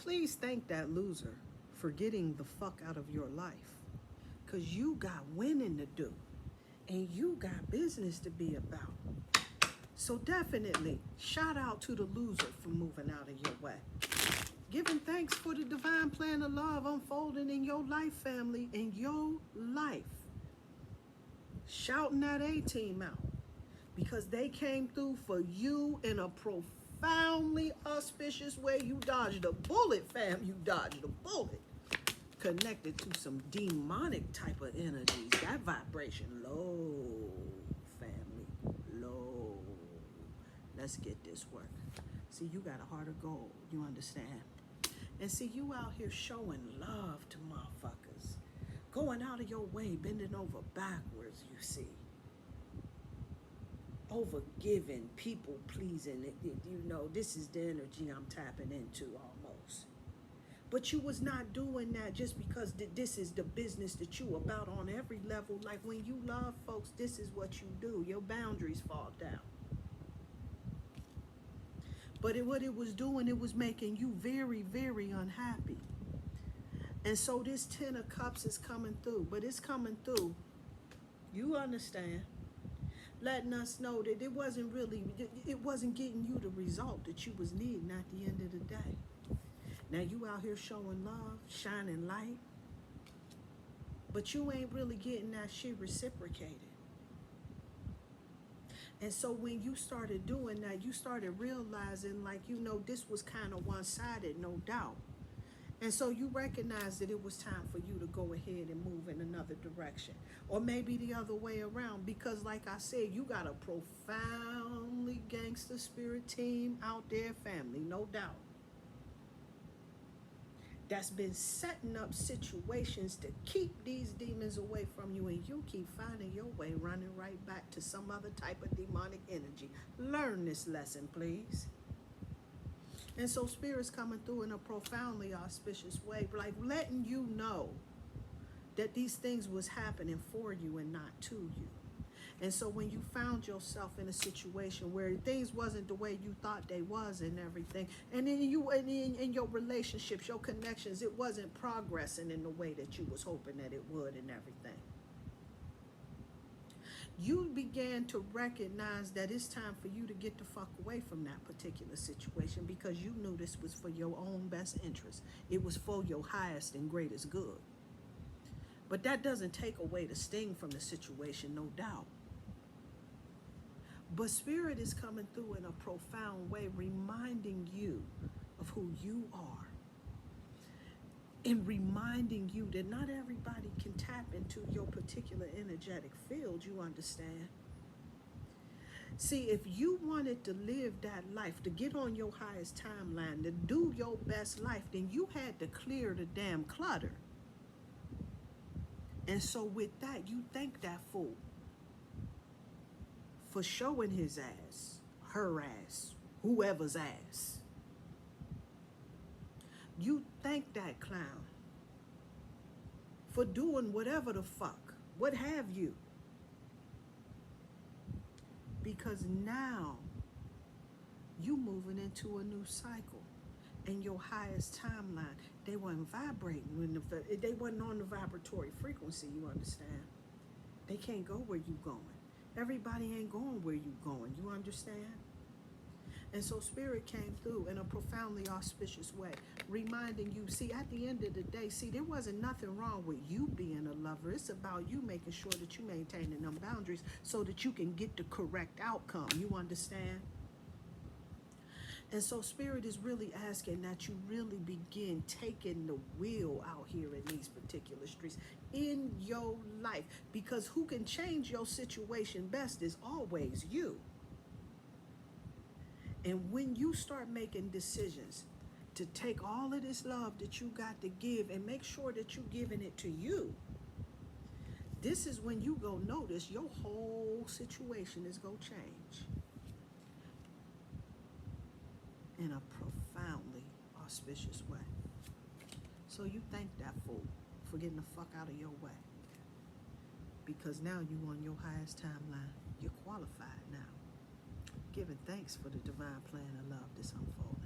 please thank that loser for getting the fuck out of your life. Because you got winning to do. And you got business to be about. So definitely, shout out to the loser for moving out of your way. Giving thanks for the divine plan of love unfolding in your life, family, in your life. Shouting that A-team out. Because they came through for you in a profoundly auspicious way. You dodged a bullet, fam. You dodged a bullet. Connected to some demonic type of energies. That vibration low, family, low. Let's get this work. See, you got a heart of gold. You understand? And see, you out here showing love to motherfuckers. Going out of your way, bending over backwards, you see. Over giving, people pleasing. You know, this is the energy I'm tapping into almost. But you was not doing that just because this is the business that you about on every level. Like when you love folks, this is what you do. Your boundaries fall down. But what it was doing, it was making you very, very unhappy. And so this 10 of Cups is coming through. But it's coming through, you understand, letting us know that it wasn't getting you the result that you was needing at the end of the day. Now you out here showing love, shining light, but you ain't really getting that shit reciprocated. And so when you started doing that, you started realizing, like, you know, this was kind of one-sided, no doubt. And so you recognized that it was time for you to go ahead and move in another direction. Or maybe the other way around. Because like I said, you got a profoundly gangster spirit team out there, family, no doubt. That's been setting up situations to keep these demons away from you. And you keep finding your way running right back to some other type of demonic energy. Learn this lesson, please. And so Spirit's coming through in a profoundly auspicious way, like letting you know that these things was happening for you and not to you. And so when you found yourself in a situation where things wasn't the way you thought they was and everything, and then in your relationships, your connections, it wasn't progressing in the way that you was hoping that it would and everything. You began to recognize that it's time for you to get the fuck away from that particular situation because you knew this was for your own best interest. It was for your highest and greatest good. But that doesn't take away the sting from the situation, no doubt. But Spirit is coming through in a profound way, reminding you of who you are. And reminding you that not everybody can tap into your particular energetic field, you understand? See, if you wanted to live that life, to get on your highest timeline, to do your best life, then you had to clear the damn clutter. And so with that, you thank that fool for showing his ass, her ass, whoever's ass. You thank that clown for doing whatever the fuck, what have you. Because now you moving into a new cycle. And your highest timeline, they weren't vibrating, they wasn't on the vibratory frequency, you understand? They can't go where you going. Everybody ain't going where you going, you understand? And so Spirit came through in a profoundly auspicious way, reminding you, see, at the end of the day, see, there wasn't nothing wrong with you being a lover. It's about you making sure that you maintaining them boundaries so that you can get the correct outcome, you understand? And so Spirit is really asking that you really begin taking the wheel out here in these particular streets in your life. Because who can change your situation best is always you. And when you start making decisions to take all of this love that you got to give and make sure that you're giving it to you, this is when you go notice your whole situation is going to change in a profoundly auspicious way. So you thank that fool for getting the fuck out of your way. Because now you on your highest timeline. You're qualified now. Giving thanks for the divine plan of love that's unfolding.